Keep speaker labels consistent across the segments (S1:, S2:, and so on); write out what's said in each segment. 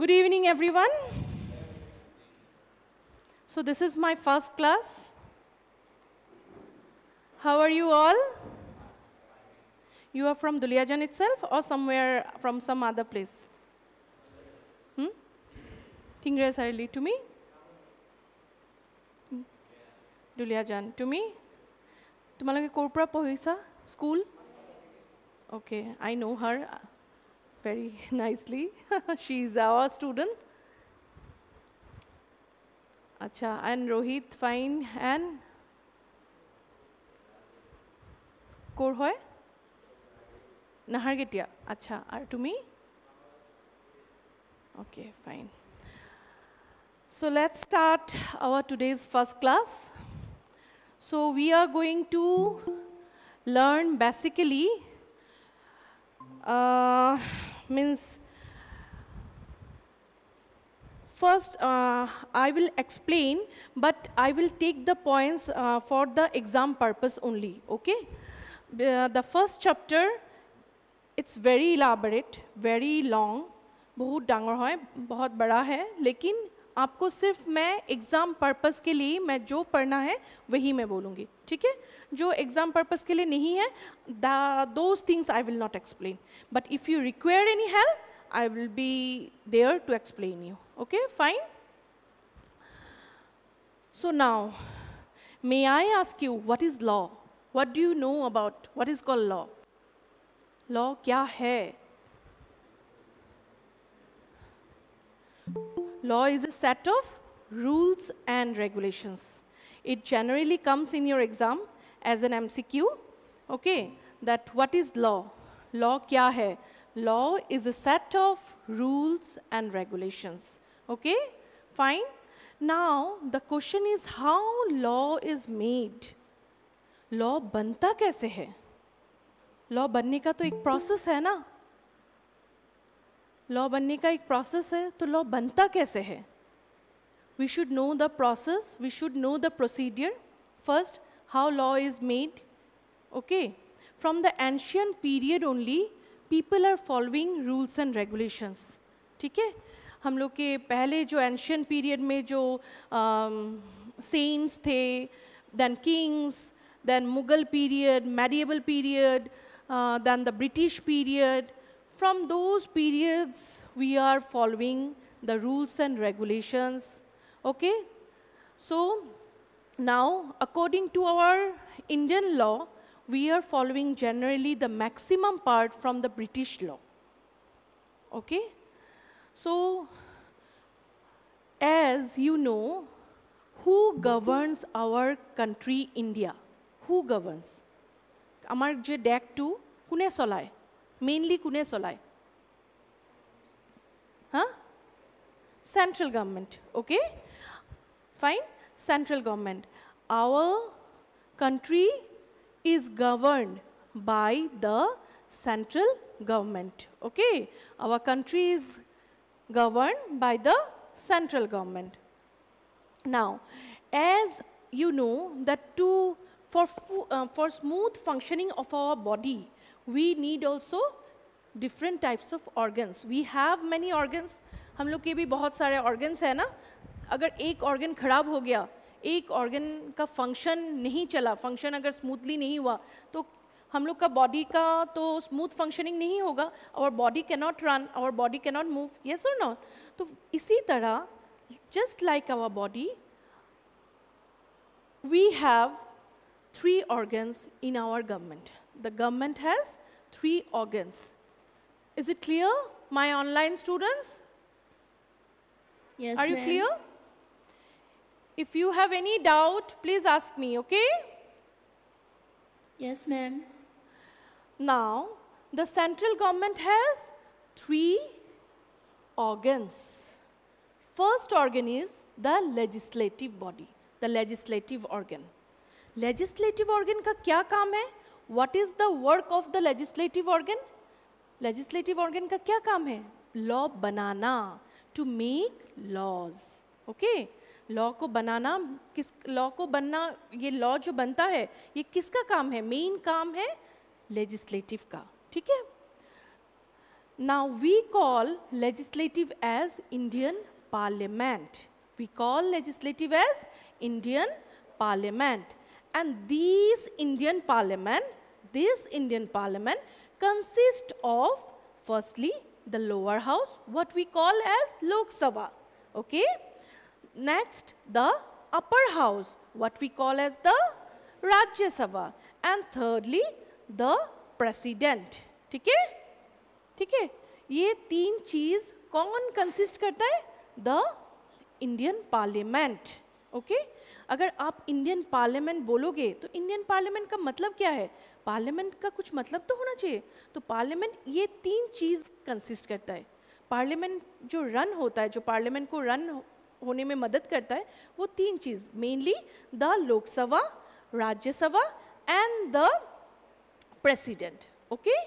S1: Good evening, everyone. So this is my first class. How are you all? You are from Duliajan itself or somewhere from some other place? Tingresarili, to me? Duliajan, to me? Tumalage korpora pohisa? School? Okay, I know her very nicely. She is our student. Acha, and Rohit, fine, and Kor hoy? Nahargetia. Acha, are to me? Okay, fine. So let's start our today's first class. So we are going to learn basically first I will explain, but I will take the points for the exam purpose only, okay? The first chapter, it's very elaborate, very long, बहुत डांगर है, बहुत बड़ा है, लेकिन आपको सिर्फ मैं exam purpose के लिए मैं जो पढ़ना है वही मैं बोलूँगी, ठीक है? जो एग्जाम पर्पस के लिए नहीं है, those things I will not explain. But if you require any help, I will be there to explain you. Okay, fine? So now, may I ask you, what is law? What do you know about what is called law? Law क्या है? Law is a set of rules and regulations. It generally comes in your exam as an MCQ. Okay, that what is law? Law क्या है? Law is a set of rules and regulations. Okay, fine. Now the question is how law is made. Law बनता कैसे है? Law बनने का तो एक process है ना? Law बनने का एक process है, तो law बनता कैसे है? We should know the process, we should know the procedure. First, how law is made. Okay, from the ancient period only, people are following rules and regulations. ठीक है? हम लोग के पहले जो ancient period में जो saints थे, then kings, then Mughal period, medieval period, then the British period. From those periods, we are following the rules and regulations. Okay? So, now, according to our Indian law, we are following generally the maximum part from the British law. Okay? So, as you know, who governs our country, India? Who governs? Amar je deck to kune solai? Mainly kune solai? Huh? Central government. Okay? Fine? Central government. Our country is governed by the central government. Okay? Our country is governed by the central government. Now, as you know that for smooth functioning of our body, we need also different types of organs. We have many organs. हम लोग के भी बहुत सारे organs है ना. अगर एक organ खराब हो गया, एक organ का function नहीं चला, function अगर smoothly नहीं हुआ, तो हम लोग का body का तो smooth functioning नहीं होगा. Our body cannot run, our body cannot move. Yes or no? तो इसी तरह, just like our body, we have 3 organs in our government. The government has 3 organs. Is it clear, my online students?
S2: Yes,
S1: Are you clear? If you have any doubt, please ask me, okay?
S2: Yes, ma'am.
S1: Now, the central government has 3 organs. First organ is the legislative body, the legislative organ. Legislative organ का क्या काम है? What is the work of the legislative organ? Legislative organ का क्या काम है? Law banana, to make laws. Okay? Law को बनाना, law को बनना, ये law जो बनता है, ये किसका काम है? Main काम है legislative का. ठीक है? Now we call legislative as Indian Parliament. We call legislative as Indian Parliament. And this Indian Parliament consists of, firstly, the lower house, what we call as Lok Sabha. Okay? Next, the upper house, what we call as the Rajya Sabha. And thirdly, the president. ठीक है? ठीक है? ये तीन चीज कौन consist करता है? The Indian parliament. ओके? अगर आप इंडियन पार्लियामेंट बोलोगे तो इंडियन पार्लियामेंट का मतलब क्या है? पार्लियामेंट का कुछ मतलब तो होना चाहिए. तो पार्लियामेंट ये तीन चीज कंसिस्ट करता है. पार्लियामेंट जो रन होता है, जो पार्लियामेंट को रन होने में मदद करता है, वो तीन चीज, mainly the Lok Sabha, Rajya Sabha and the president. Okay?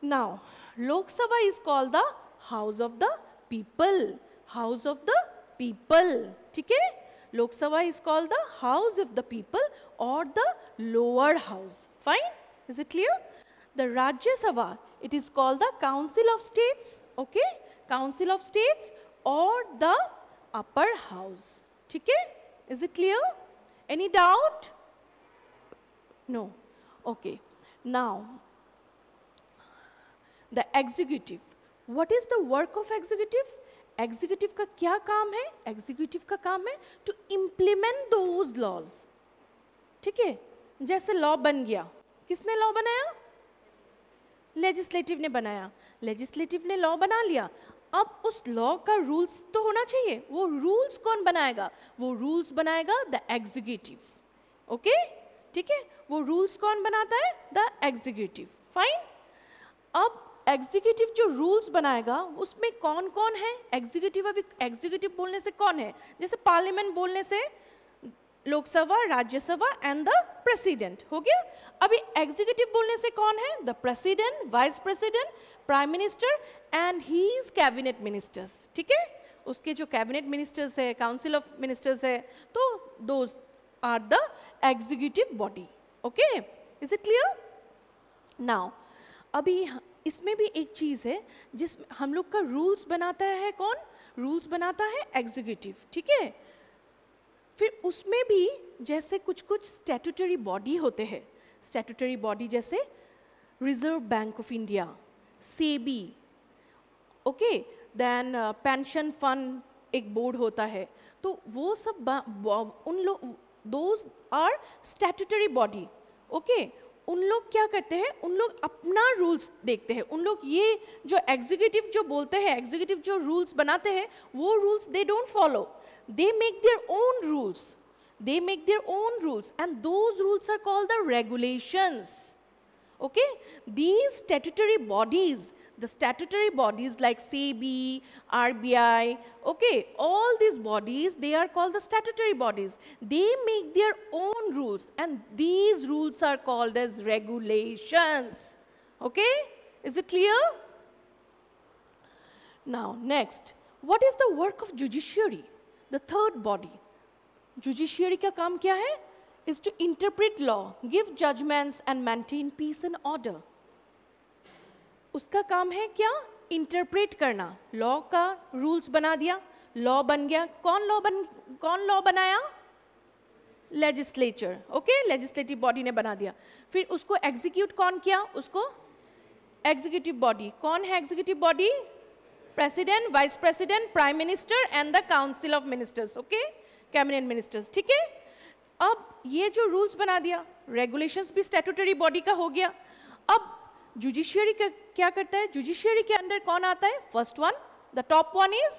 S1: Now, Lok Sabha is called the House of the People. House of the People. ठीक है? Lok Sabha is called the House of the People or the lower house. Fine? Is it clear? The Rajya Sabha, it is called the Council of States. Okay? Council of States or the upper house. ठीक है? Is it clear? Any doubt? No. Okay. Now, the executive. What is the work of executive? Executive का क्या काम है? Executive का काम है to implement those laws. ठीक है? जैसे law बन गया. किसने law बनाया? Legislative ने बनाया. Legislative ने law बना लिया. अब उस law का rules तो होना चाहिए. वो rules कौन बनाएगा? वो rules बनाएगा the executive. Okay? ठीक है? वो rules कौन बनाता है? The executive. Fine? अब एग्जीक्यूटिव जो रूल्स बनाएगा उसमें कौन कौन है? एग्जीक्यूटिव. अभी एग्जीक्यूटिव बोलने से कौन है? जैसे पार्लियामेंट बोलने से Lok Sabha, Rajya Sabha and the president. हो गया? अभी एग्जीक्यूटिव बोलने से कौन है? The president, vice president, prime minister and his cabinet ministers. ठीक है? उसके जो कैबिनेट मिनिस्टर्स है, काउंसिल ऑफ मिनिस्टर्स है, तो those are the executive body. Okay? Is it clear? Now अभी इसमें भी एक चीज़ है जिसमें हम लोग का रूल्स बनाता है कौन? रूल्स बनाता है एग्जीक्यूटिव. ठीक है? फिर उसमें भी जैसे कुछ कुछ स्टैट्यूटरी बॉडी होते हैं. स्टैट्यूटरी बॉडी जैसे reserve bank of India, SEBI. Okay? Then pension fund एक बोर्ड होता है. तो वो सब उन लोग, those are statutory body. Okay? उन लोग क्या करते हैं? उन लोग अपना रूल्स देखते हैं. उन लोग ये जो एग्जीक्यूटिव जो बोलते हैं, एग्जीक्यूटिव जो रूल्स बनाते हैं, वो rules they don't follow. They make their own rules. They make their own rules and those rules are called the regulations. Okay? These statutory bodies, the statutory bodies like SEBI, RBI, okay, all these bodies, they are called the statutory bodies. They make their own rules and these rules are called as regulations. Okay? Is it clear? Now, next, what is the work of judiciary? The third body. Judiciary का काम क्या है? Is to interpret law, give judgments and maintain peace and order. उसका काम है क्या? Interpret करना. Law का rules बना दिया, law बन गया. कौन law बनाया? Legislature. Okay? Legislative body ने बना दिया. फिर उसको execute कौन किया? उसको executive body. कौन है executive body? President, Vice President, Prime Minister and the Council of Ministers. Okay? Cabinet Ministers. ठीक है? अब ये जो रूल्स बना दिया, रेगुलेशंस भी स्टैट्यूटरी बॉडी का हो गया. अब जुडिशियरी का क्या करता है? जुडिशियरी के अंदर कौन आता है? First one, the top one is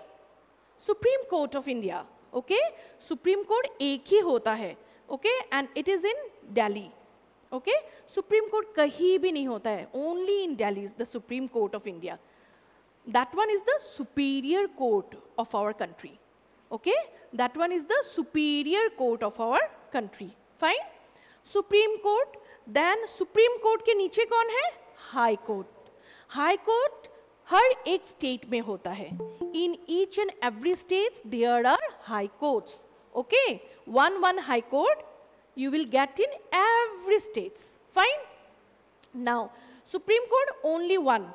S1: supreme court of India. Okay? Supreme court एक ही होता है. Okay? And it is in Delhi. Okay? Supreme court कहीं भी नहीं होता है, only in Delhi is the supreme court of India. That one is the superior court of our country. Okay? That one is the superior court of our country. Fine? Supreme Court. Then Supreme Court के नीचे कौन है? High Court. High Court हर एक state में होता है. In each and every state there are high courts. Okay? One high court you will get in every states. Fine? Now, Supreme Court only one.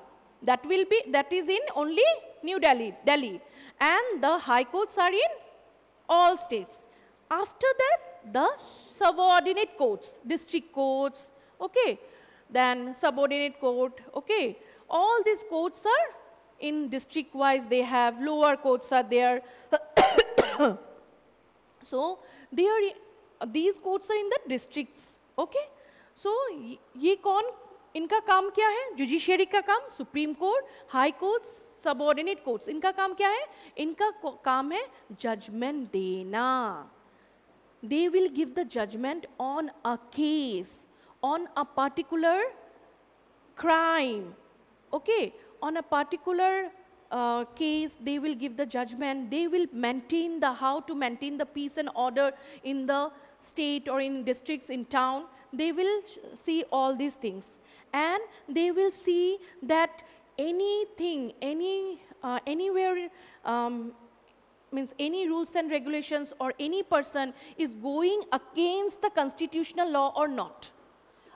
S1: that is in only New Delhi, and the high courts are in all states. After that, the subordinate courts, district courts, okay, then subordinate court, okay. All these courts are in district wise, they have lower courts are there. So these courts are in the districts, okay. So ये कौन, इनका काम क्या है? Judiciary का काम, supreme court, high courts, subordinate courts, इनका काम क्या है? इनका काम है जजमेंट देना. They will give the judgment on a case, on a particular crime, okay. On a particular case, they will give the judgment. They will maintain how to maintain the peace and order in the state or in districts, in town. They will see all these things, and they will see that anything, anywhere, means any rules and regulations or any person is going against the constitutional law or not,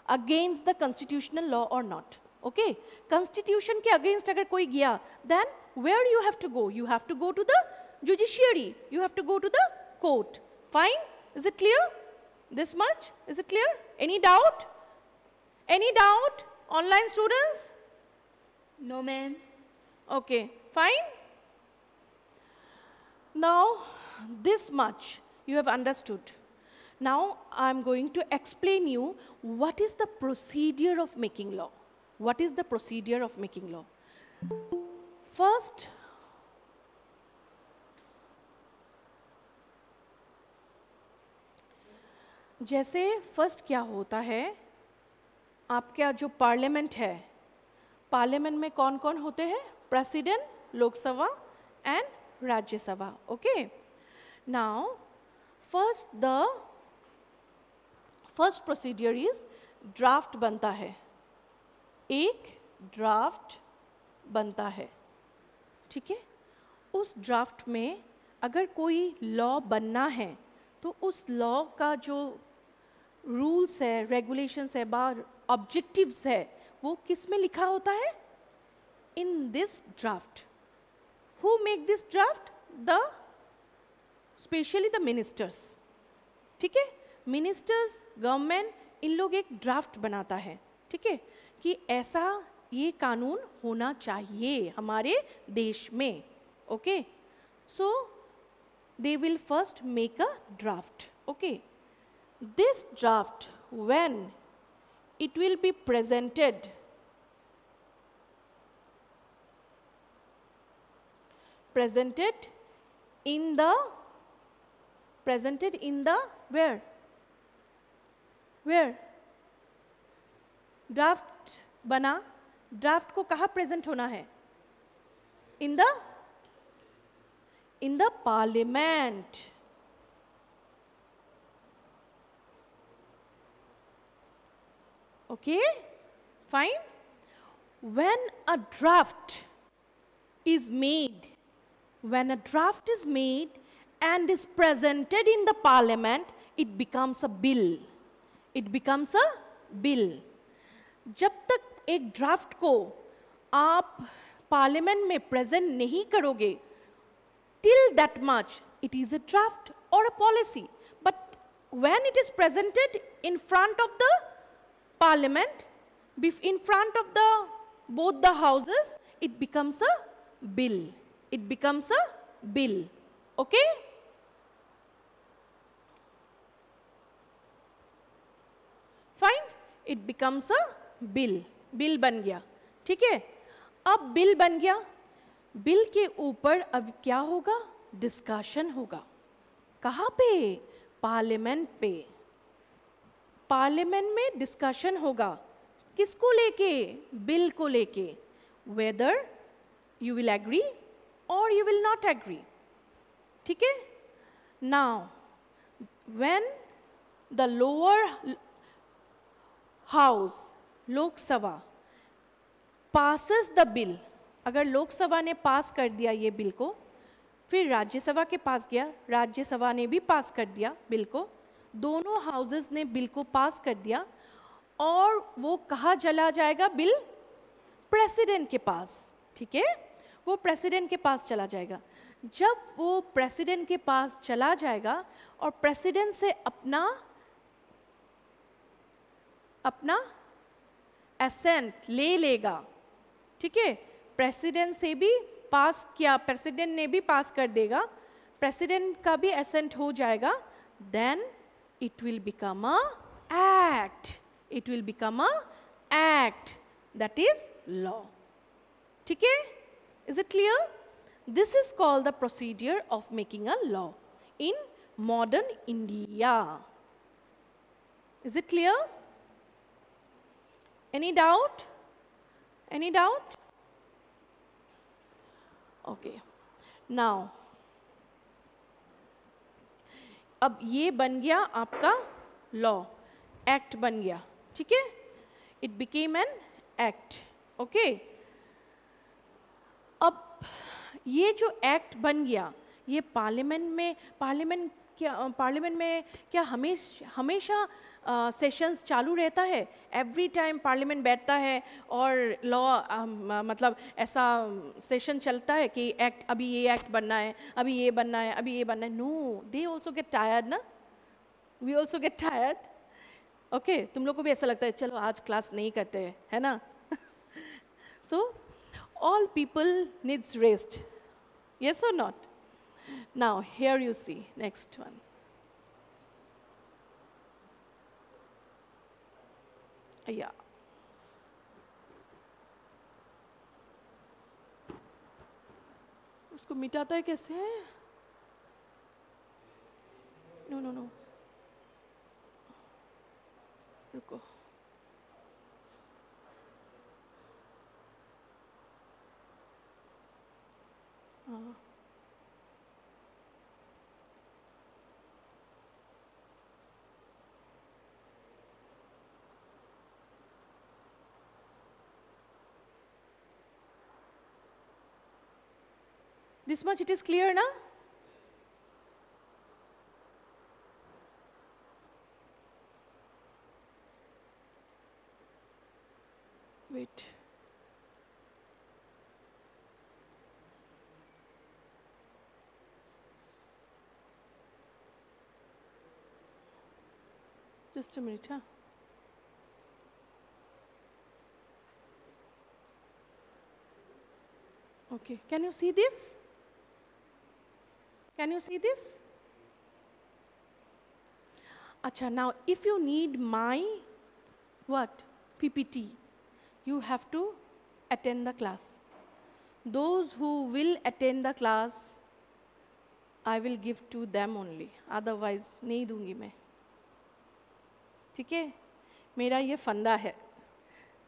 S1: against the constitutional law or not. Okay, constitution के against अगर कोई गया, then where you have to go? You have to go to the judiciary. You have to go to the court. Fine? Is it clear? This much? Is it clear? Any doubt? Any doubt? Online students?
S2: No, ma'am.
S1: Okay, fine. Now, this much you have understood. Now, I'm going to explain you what is the procedure of making law. What is the procedure of making law? First, जैसे first क्या होता है, आपका जो parliament है, parliament में कौन कौन होते हैं? President, Lok Sabha and Rajya Sabha. Okay, now first procedure is draft बनता है. एक ड्राफ्ट बनता है, ठीक है. उस ड्राफ्ट में अगर कोई लॉ बनना है तो उस लॉ का जो रूल्स है, रेगुलेशंस है, बार ऑब्जेक्टिव्स है, वो किस में लिखा होता है? In this draft. Who make this draft? The specially the ministers, ठीक है. मिनिस्टर्स, गवर्नमेंट, इन लोग एक ड्राफ्ट बनाता है, ठीक है, कि ऐसा ये कानून होना चाहिए हमारे देश में. Okay, so they will first make a draft. Okay, this draft, when it will be presented in the where draft बना, ड्राफ्ट को कहाँ प्रेजेंट होना है? in the parliament. Okay, fine. When a draft is made, and is presented in the parliament, it becomes a bill. It becomes a bill. जब तक एक draft को आप पार्लियामेंट में प्रेजेंट नहीं करोगे, till that much it is a draft or a policy. But when it is presented in front of the parliament, in front of both the houses, it becomes a bill. It becomes a bill. Okay? Fine? It becomes a bill. Bill बन गया, ठीक है. अब bill बन गया, bill के ऊपर अब क्या होगा? डिस्कशन होगा. कहाँ पे? पार्लियामेंट पे. पार्लियामेंट में डिस्कशन होगा. किसको लेके? बिल को लेके. वेदर यू विल एग्री और यू विल नॉट एग्री, ठीक है. Now when the lower house, Lok Sabha, passes the bill, अगर लोकसभा ने पास कर दिया ये बिल को, फिर राज्यसभा के पास गया, राज्यसभा ने भी पास कर दिया बिल को, दोनों हाउसेस ने बिल को पास कर दिया, और वो कहाँ चला जाएगा? बिल प्रेसिडेंट के पास, ठीक है, वो प्रेसिडेंट के पास चला जाएगा। जब वो प्रेसिडेंट के पास चला जाएगा और प्रेसिडेंट से अपना एसेंट ले लेगा, ठीक है, प्रेसिडेंट से भी पास किया, प्रेसिडेंट ने भी पास कर देगा, प्रेसिडेंट का भी एसेंट हो जाएगा, then it will become a act, it will become a act, that is law, ठीक है, is it clear? This is called the procedure of making a law in modern India. Is it clear? Any doubt? Any doubt? Okay. Now, अब ये बन गया आपका law, act बन गया, ठीक है, it became an act, okay. अब ये जो एक्ट बन गया, ये पार्लियामेंट में क्या हमेशा सेशंस चालू रहता है? एवरी टाइम पार्लियामेंट बैठता है और लॉ मतलब ऐसा सेशन चलता है कि एक्ट, अभी ये एक्ट बनना है, अभी ये बनना है, अभी ये बनना है? No, they also get tired ना, we also get tired, okay. तुम लोग को भी ऐसा लगता है चलो आज क्लास नहीं करते हैं, है ना? So all people needs rest, yes or not? Now here you see next one. Yeah. उसको मिटाता है कैसे? नो नो नो, रुको, हाँ, this much it is clear now? Wait. Just a minute, huh? Okay, can you see this? Can you see this? Acha, now if you need my what? PPT, you have to attend the class. Those who will attend the class, I will give to them only. Otherwise, नहीं दूंगी मैं. ठीक है? मेरा ये फंडा है.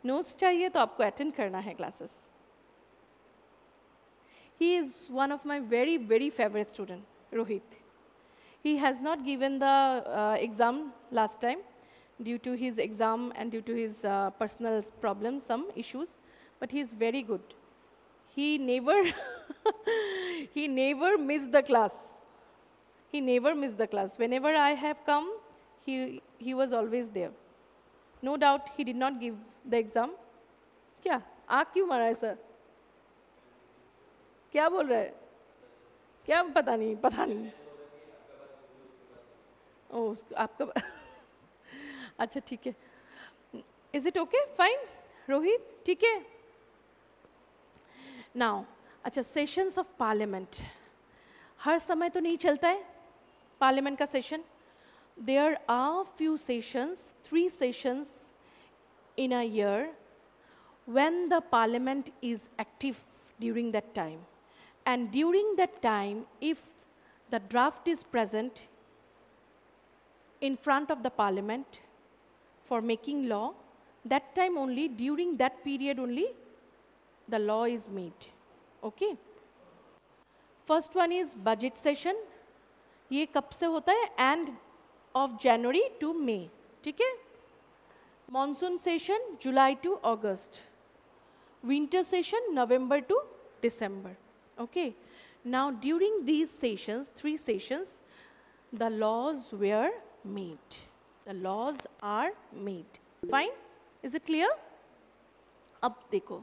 S1: Notes चाहिए तो आपको attend करना है classes. He is one of my very, very favorite student, Rohit. He has not given the exam last time due to his exam and due to his personal problems, some issues, but he is very good. He never, he never missed the class. He never missed the class. Whenever I have come, he was always there. No doubt he did not give the exam. क्या? आँख क्यों मारा है sir? क्या बोल रहे हैं? क्या पता नहीं. ओ आपका अच्छा ठीक है. Is it okay? Fine, Rohit ठीक है. Now, अच्छा सेशंस ऑफ पार्लियामेंट हर समय तो नहीं चलता है पार्लियामेंट का session. There are few sessions, 3 sessions in a year when the parliament is active during that time. And during that time, if the draft is present in front of the parliament for making law, that time only, during that period only, the law is made. Okay? First one is budget session. ये कब से होता है? End of January to May. ठीक है? Monsoon session, July to August. Winter session, November to December. Okay? Now, during these sessions, 3 sessions, the laws were made. The laws are made. Fine? Is it clear? अब देखो,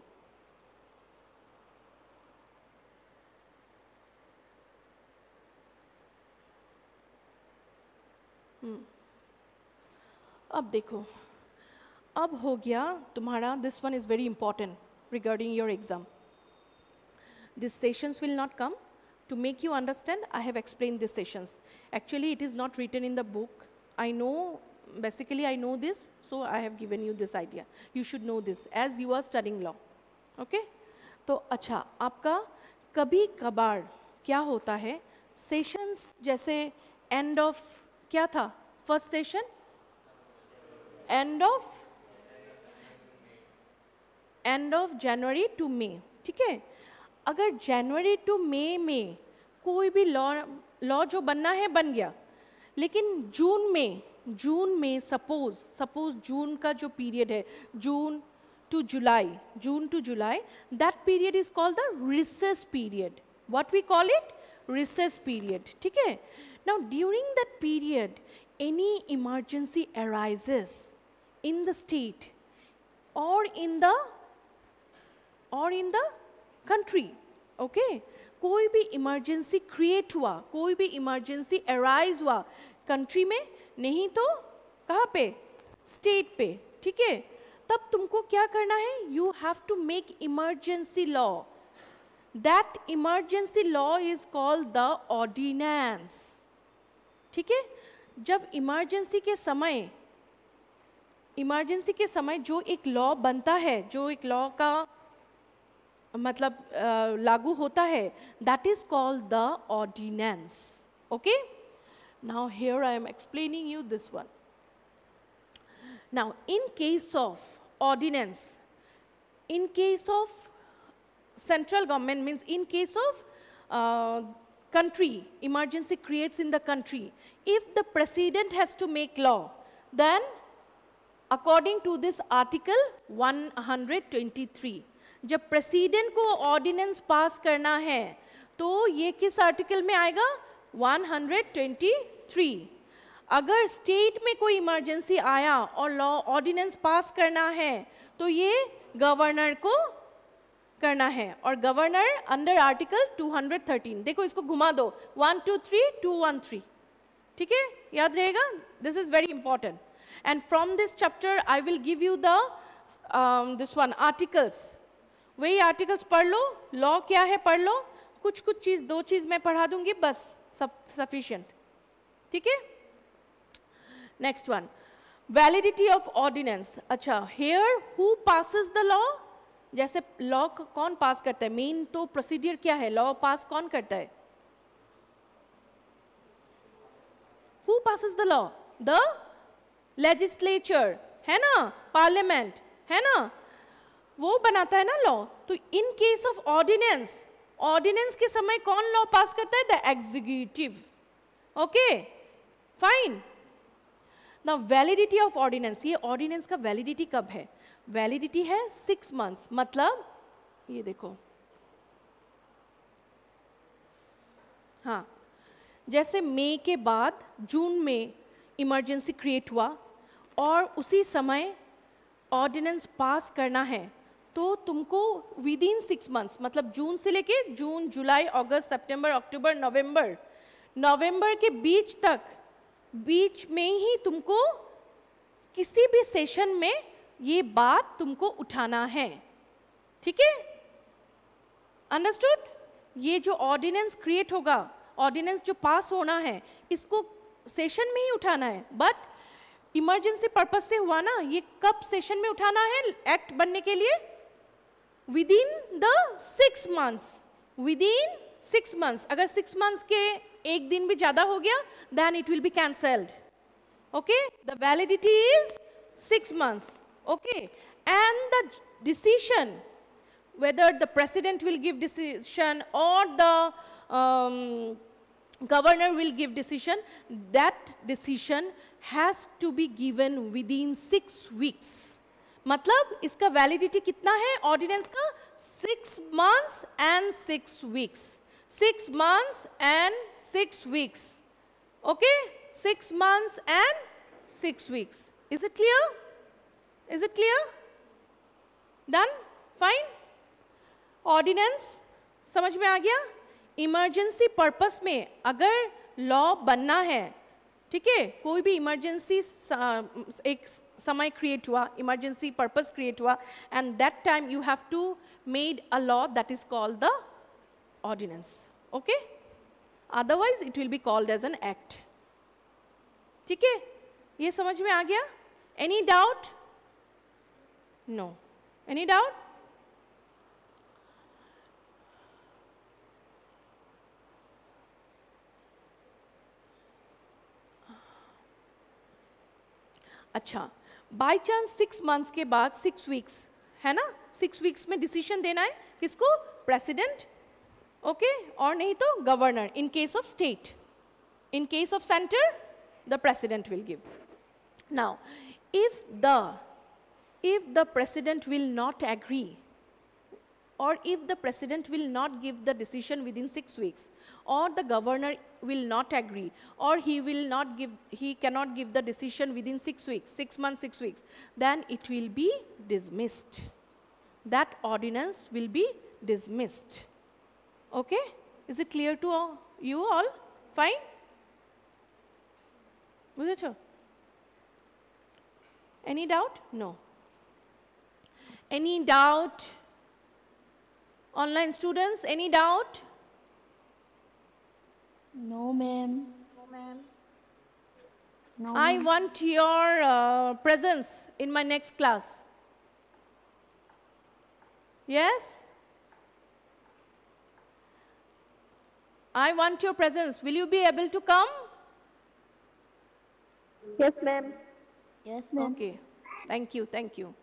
S1: अब देखो, अब हो गया तुम्हारा, this one is very important regarding your exam. These sessions will not come. To make you understand, I have explained these sessions. Actually, it is not written in the book. I know, basically I know this, so I have given you this idea. You should know this as you are studying law. Okay? तो अच्छा, आपका कभी कभार क्या होता है, sessions जैसे and of, क्या था first session, end of January to May. ठीक है, अगर जनवरी टू मई में कोई भी लॉ जो बनना है बन गया, लेकिन जून में सपोज जून का जो पीरियड है, June to July, that period is called the recess period. What we call it, recess period. ठीक है, now during that period any emergency arises in the state or in the country. Okay, कोई भी emergency create हुआ, कोई भी emergency arise हुआ country में, नहीं तो कहाँ पे, स्टेट पे. ठीक है, तब तुमको क्या करना है, you have to make emergency law. That emergency law is called the ordinance. ठीक है, जब इमरजेंसी के समय जो एक लॉ बनता है, जो एक लॉ का मतलब लागू होता है, that is called the ordinance. Okay, now here I am explaining you this one. Now in case of ordinance, in case of central government, means in case of country, emergency creates in the country, if the president has to make law, then according to this article 123, जब president को ordinance पास करना है तो ये किस article में आएगा, 123. अगर स्टेट में कोई इमरजेंसी आया और लॉ ऑर्डिनेंस पास करना है तो ये गवर्नर को करना है, और गवर्नर अंडर आर्टिकल 213. देखो इसको घुमा दो, 123 ठीक है, याद रहेगा. This is very important. And from this chapter I will give you the this one articles. वही आर्टिकल्स पढ़ लो, लॉ क्या है पढ़ लो, कुछ चीज, 2 चीज मैं पढ़ा दूंगी बस, सब सफिशिएंट. ठीक है, next one, validity of ordinance. अच्छा, here who passes the law, जैसे लॉ कौन पास करता है, मेन तो प्रोसीडियर क्या है, लॉ पास कौन करता है, who passes the law, the legislature है ना, पार्लियामेंट है ना, वो बनाता है ना लॉ. तो इन केस ऑफ ऑर्डिनेंस के समय कौन लॉ पास करता है, the executive. Okay fine. Now validity of ordinance, ये ऑर्डिनेंस का वैलिडिटी कब है, वैलिडिटी है 6 months. मतलब ये देखो, हाँ, जैसे मई के बाद जून में इमरजेंसी क्रिएट हुआ और उसी समय ऑर्डिनेंस पास करना है, तो तुमको विद इन 6 months, मतलब जून से लेके जून, जुलाई, अगस्त, सितंबर, अक्टूबर, नवंबर के बीच में ही तुमको किसी भी सेशन में ये बात तुमको उठाना है. ठीक है, अंडरस्टूड. ये जो ऑर्डिनेंस क्रिएट होगा, ऑर्डिनेंस जो पास होना है, इसको सेशन में ही उठाना है. बट इमरजेंसी पर्पस से हुआ ना, ये कब सेशन में उठाना है एक्ट बनने के लिए, with in the 6 months. With in 6 months. अगर 6 months के एक दिन भी ज्यादा हो गया, then it will be cancelled. Okay, the validity is 6 months. Okay, and the decision, whether the president will give decision or the governor will give decision, that decision has to be given within 6 weeks. मतलब इसका validity कितना है ordinance का, 6 months and 6 weeks. 6 months and 6 weeks. Okay, 6 months and 6 weeks. Is it clear? Is it clear? Done? Fine. Ordinance समझ में आ गया. Emergency purpose में अगर लॉ बनना है ठीक है, कोई भी इमरजेंसी एक समय क्रिएट हुआ, इमरजेंसी पर्पस क्रिएट हुआ, and that time you have to made a law that is called the ordinance. Okay, otherwise it will be called as an act. ठीक है, ये समझ में आ गया? Any doubt? No. Any doubt? अच्छा, by chance 6 months के बाद 6 वीक्स है ना, 6 वीक्स में डिसीजन देना है किसको? प्रेसिडेंट. ओके, और नहीं तो governor in case of state. In case of center, the president will give. Now, if the president will not agree, or if the president will not give the decision within 6 weeks, or the governor will not agree, or he cannot give the decision within 6 weeks, 6 months, 6 weeks, then it will be dismissed. That ordinance will be dismissed. Okay? Is it clear to you all? Fine? বুঝেছো? Any doubt? No. Any doubt? Online students, any doubt?
S2: No, ma'am. No, ma'am. No,
S1: I
S2: ma'am.
S1: want your presence in my next class. Yes? I want your presence. Will you be able to come?
S3: Yes, ma'am.
S2: Yes, ma'am.
S1: Okay. Thank you. Thank you.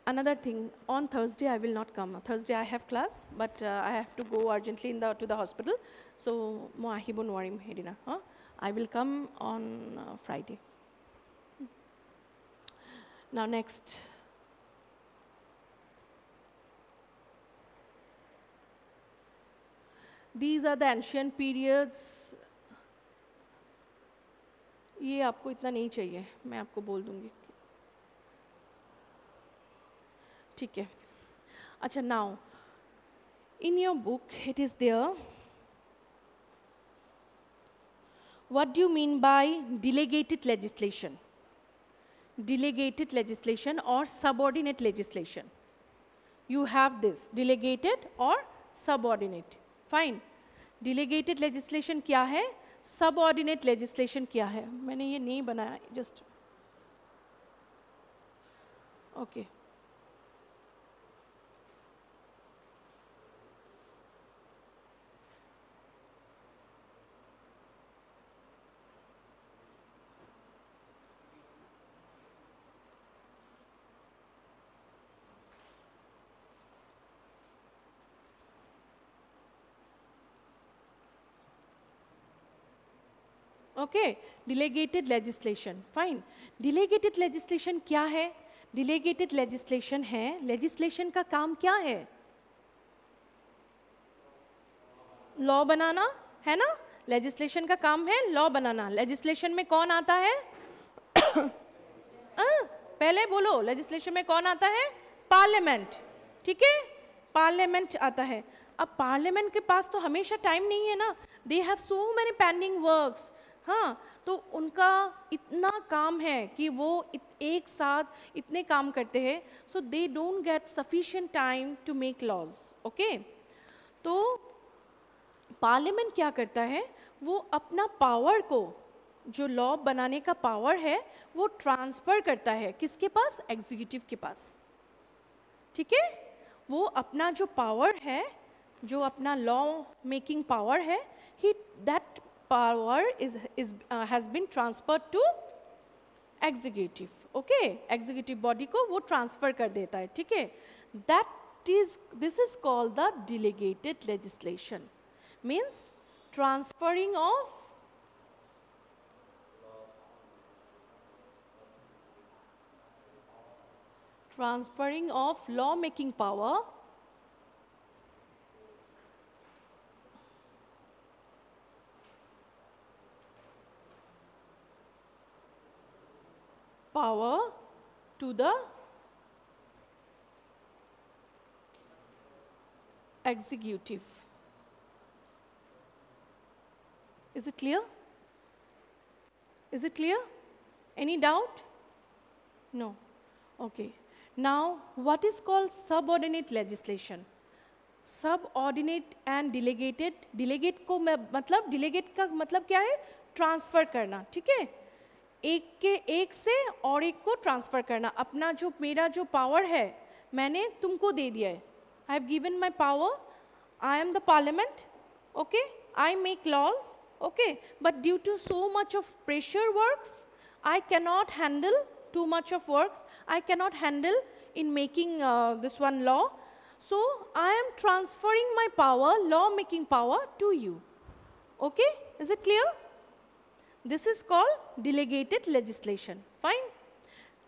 S1: Another thing, on Thursday I will not come. Thursday I have class, but I have to go urgently to the hospital. So, mo ahibo noarim hedina. I will come on Friday. Now next. These are the ancient periods. ये आपको इतना नहीं चाहिए, मैं आपको बोल दूंगी. ठीक है. अच्छा, now in your book it is there. What do you mean by delegated legislation? Delegated legislation or subordinate legislation. You have this delegated or subordinate. Fine. Delegated legislation क्या है? Subordinate legislation क्या है? मैंने ये नहीं बनाया, just okay. Okay, delegated legislation. Fine. Delegated legislation क्या है? डिलेगेटेड लेजिस्लेशन है, लेजिस्लेशन का काम क्या है? लॉ बनाना है ना. लेजिस्लेशन का काम है लॉ बनाना. लेजिस्लेशन में कौन आता है? पहले बोलो, लेजिस्लेशन में कौन आता है? पार्लियामेंट. ठीक है, पार्लियामेंट आता है. अब पार्लियामेंट के पास तो हमेशा टाइम नहीं है ना. They have so many pending works. हाँ, तो उनका इतना काम है कि वो एक साथ इतने काम करते हैं, so they don't get sufficient time to make laws. Okay, तो पार्लियामेंट क्या करता है? वो अपना पावर को, जो लॉ बनाने का पावर है, वो ट्रांसफर करता है किसके पास? एग्जीक्यूटिव के पास. ठीक है, वो अपना जो पावर है, जो अपना लॉ मेकिंग पावर है, that power has been transferred to executive. Okay, executive body को वो transfer कर देता है. ठीक है, this is called the delegated legislation. Means transferring of law making power to the executive. Is it clear? Is it clear? Any doubt? No. Okay. Now, what is called subordinate legislation? Subordinate and delegated. Delegate को मतलब delegate का मतलब क्या है? Transfer करना, ठीक है? एक से और एक को ट्रांसफर करना. अपना जो मेरा जो पावर है मैंने तुमको दे दिया है. I have given my power. I am the parliament. Okay, I make laws. Okay, but due to so much of pressure works, I cannot handle too much of works. I cannot handle in making this one law. So I am transferring my power, law making power, to you. Okay, is it clear? This is called delegated legislation. Fine.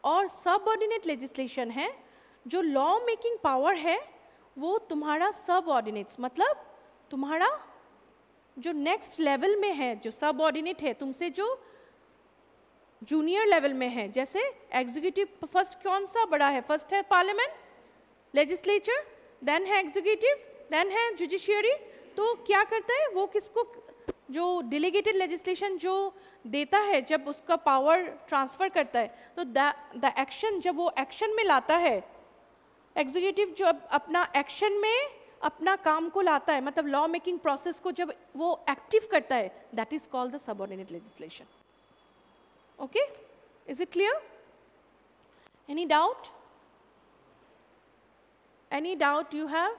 S1: और subordinate legislation है जो law making power है वो तुम्हारा subordinates मतलब तुम्हारा जो next level में है जो subordinate है तुमसे जो junior level में है. जैसे executive first कौन सा बड़ा है? First है parliament, legislature, then है executive, then है judiciary. तो क्या करता है वो किसको जो delegated legislation जो देता है जब उसका power transfer करता है तो the action जब वो action में लाता है executive जो अपना action में अपना काम को लाता है मतलब law making process को जब वो active करता है that is called the subordinate legislation. Okay, is it clear? Any doubt? Any doubt you have?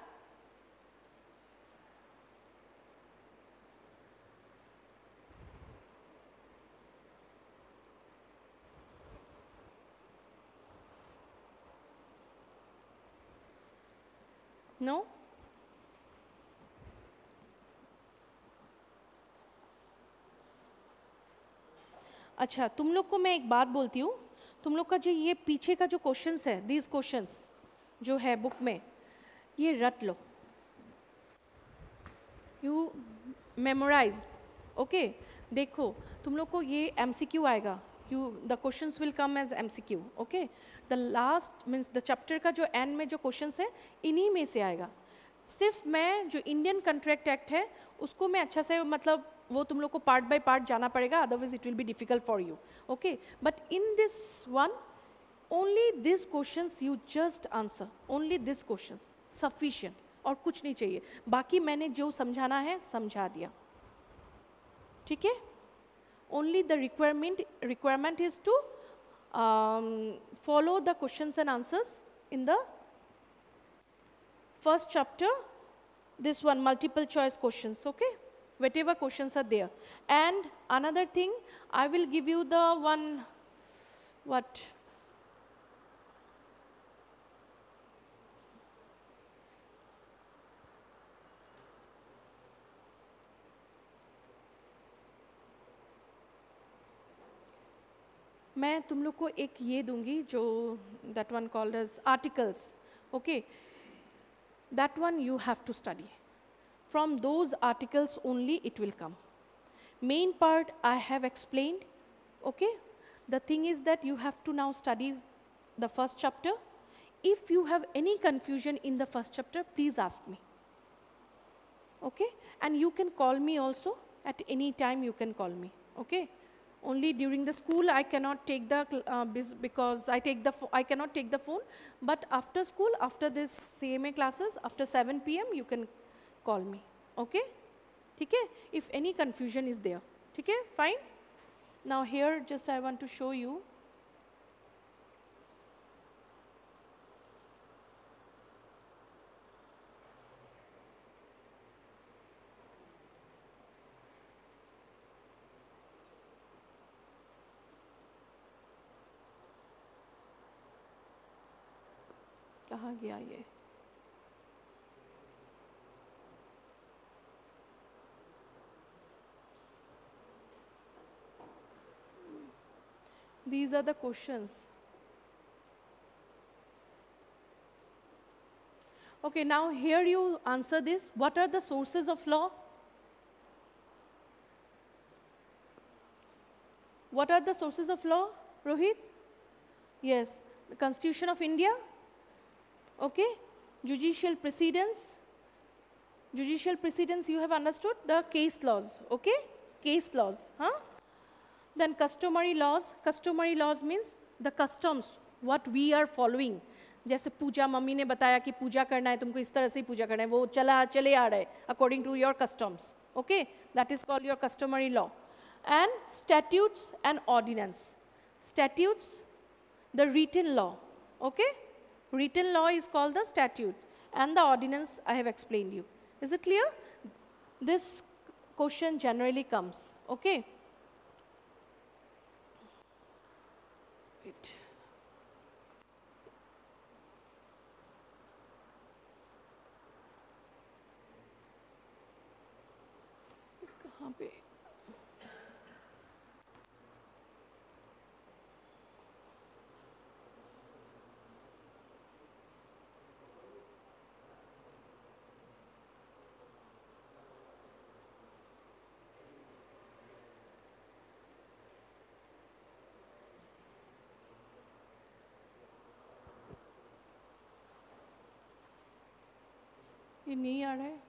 S1: No? अच्छा तुम लोग को मैं एक बात बोलती हूँ तुम लोग का जो ये पीछे का जो क्वेश्चंस है these questions जो है बुक में ये रट लो you memorized okay देखो तुम लोग को ये MCQ आएगा the questions will come as MCQ okay the last means the chapter का जो end में जो questions है इन्हीं में से आएगा. सिर्फ मैं जो इंडियन कॉन्ट्रैक्ट एक्ट है उसको मैं अच्छा से मतलब वो तुम लोग को पार्ट बाय पार्ट जाना पड़ेगा otherwise it will be difficult for you okay but in this one only this questions you just answer only this questions sufficient और कुछ नहीं चाहिए बाकी मैंने जो समझाना है समझा दिया ठीक है only the requirement is to follow the questions and answers in the first chapter this one multiple choice questions okay whatever questions are there and another thing I will give you the one what मैं तुम लोग को एक ये दूंगी जो that one called as articles okay that one you have to study from those articles only it will come main part I have explained okay the thing is that you have to now study the first chapter if you have any confusion in the first chapter please ask me okay and you can call me also at any time you can call me okay only during the school I cannot take the because I cannot take the phone but after school after this CMA classes after 7 PM you can call me okay ठीक है if any confusion is there ठीक है fine now here just I want to show you कहाँ गया ये these are the questions okay now here you answer this what are the sources of law what are the sources of law Rohit yes the Constitution of India okay judicial precedents you have understood the case laws okay case laws huh Then customary laws. Customary laws means the customs, what we are following. जैसे पूजा, mummy ने बताया कि पूजा करना है, तुमको इस तरह से ही पूजा करना है, वो चले आ रहा है according to your customs. Okay, that is called your customary law. And statutes and ordinance. Statutes, the written law. Okay, written law is called the statute, and the ordinance I have explained you. Is it clear? This question generally comes. Okay. Wait. कहाँ पे? ये नहीं आ रहा है.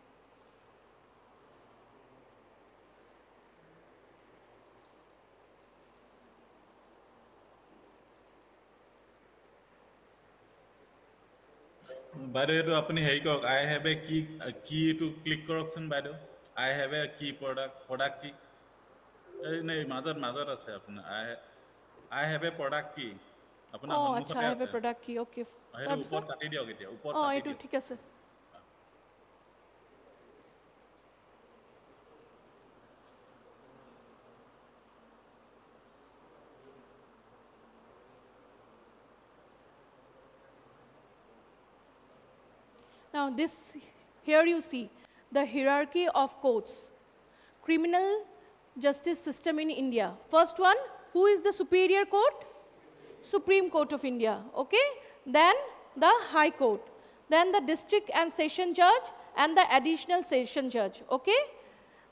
S3: বাইদেউ এইটো আপুনি হেৰি কৰক আই হেভ এ কি টু ক্লিক কৰকচোন বাইদেউ আই হেভ এ কি প্ৰডাক্ট কি এই নাই মাজত আছে আপোনাৰ আই হেভ এ প্ৰডাক্ট কি আপোনাৰ
S1: আচ্ছা, I have a product key. Okay.
S3: সেইটো ওপৰত কাটি দিয়ক এতিয়া ওপৰত কাটি
S1: এইটো
S3: দিয়ক
S1: ঠিক আছে. Now this, here you see the hierarchy of courts. Criminal justice system in India. First one, who is the superior court? Supreme Court of India. Okay. Then the High Court. Then the district and session judge and the additional session judge. Okay.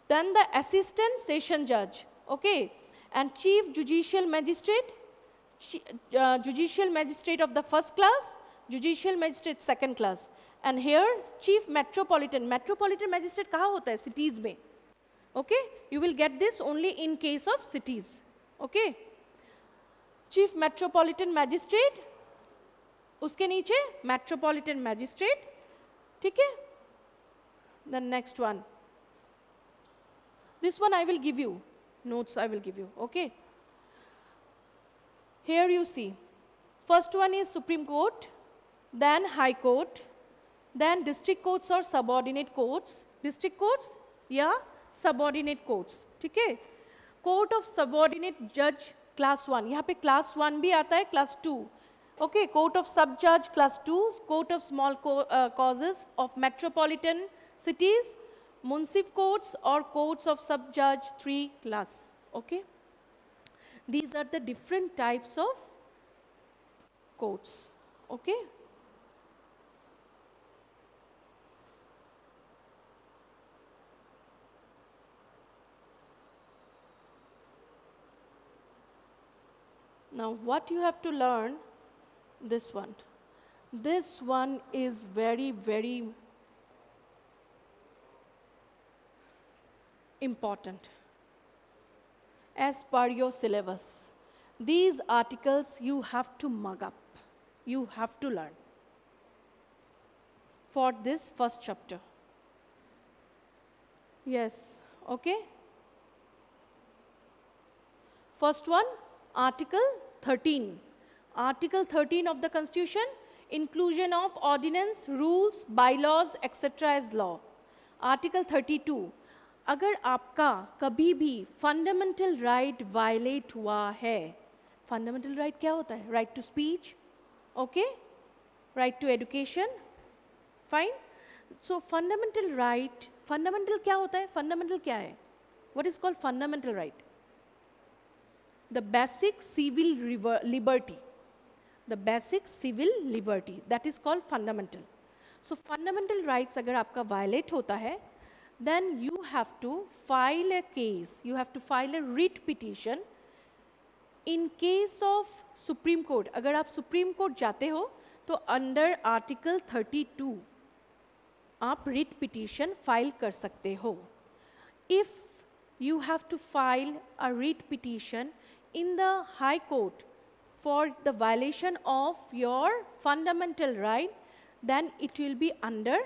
S1: Then the assistant session judge. Okay. And chief judicial magistrate, judicial magistrate of the first class, judicial magistrate second class. And here chief metropolitan magistrate कहाँ होता है? Cities में. Okay, you will get this only in case of cities. Okay, chief metropolitan magistrate, उसके नीचे metropolitan magistrate, ठीक है? The next one. This one I will give you notes. I will give you. Okay. Here you see. First one is Supreme Court, then High Court. Then district courts or subordinate courts. District courts या subordinate courts. ठीक है? Court of subordinate judge class 1. यहाँ पे class 1 भी आता है, class 2. Okay, court of sub judge class 2. Court of small causes of metropolitan cities. Municipal courts or courts of sub judge 3 class. Okay. These are the different types of courts. Okay. Now, what you have to learn, this one. This one is very, very important. As per your syllabus, these articles you have to mug up. You have to learn for this first chapter. Yes, okay? First one, Article 13. Article 13 of the Constitution, inclusion of ordinance, rules, bylaws, etc. as law. Article 32. अगर आपका कभी भी fundamental right violate हुआ है, fundamental right क्या होता है? Right to speech, okay? Right to education, fine? So fundamental right, fundamental क्या होता है? Fundamental क्या है? What is called fundamental right? The basic civil liberty. The basic civil liberty. That is called fundamental. So fundamental rights अगर आपका violate होता है, then you have to file a case. You have to file a writ petition. In case of Supreme Court, अगर आप Supreme Court जाते हो, तो under Article 32, आप writ petition file कर सकते हो. If you have to file a writ petition in the High Court for the violation of your fundamental right, then it will be under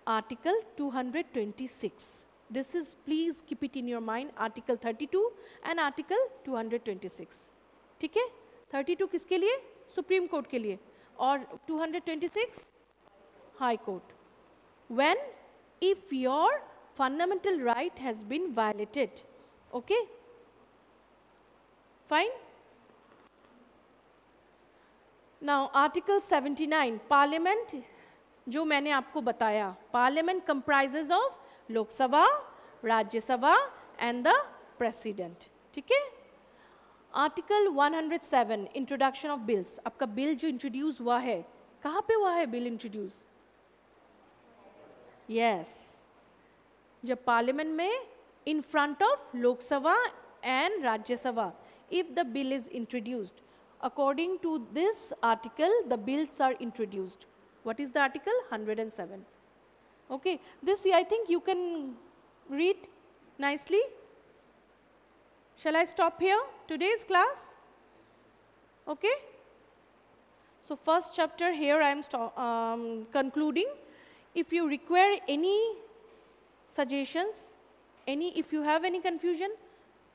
S1: Article 226. This is, please keep it in your mind, Article 32 and Article 226. ठीक है? 32 किसके लिए? Supreme Court के लिए. और 226 High Court. When, if your fundamental right has been violated. Okay? Fine? Now, Article 79, Parliament, जो मैंने आपको बताया, Parliament comprises of Lok Sabha, Rajya Sabha and the President. ठीक है? Article 107, Introduction of Bills. आपका bill जो introduce हुआ है, कहाँ पे हुआ है bill introduce? Yes. जब Parliament में in front of Lok Sabha and Rajya Sabha, if the bill is introduced, according to this article, the bills are introduced. What is the article? 107. Okay, this I think you can read nicely. Shall I stop here today's class? Okay. So first chapter here I am concluding. If you require any suggestions, if you have any confusion,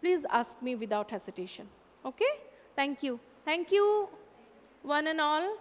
S1: please ask me without hesitation. Okay? Thank you. Thank you, one and all.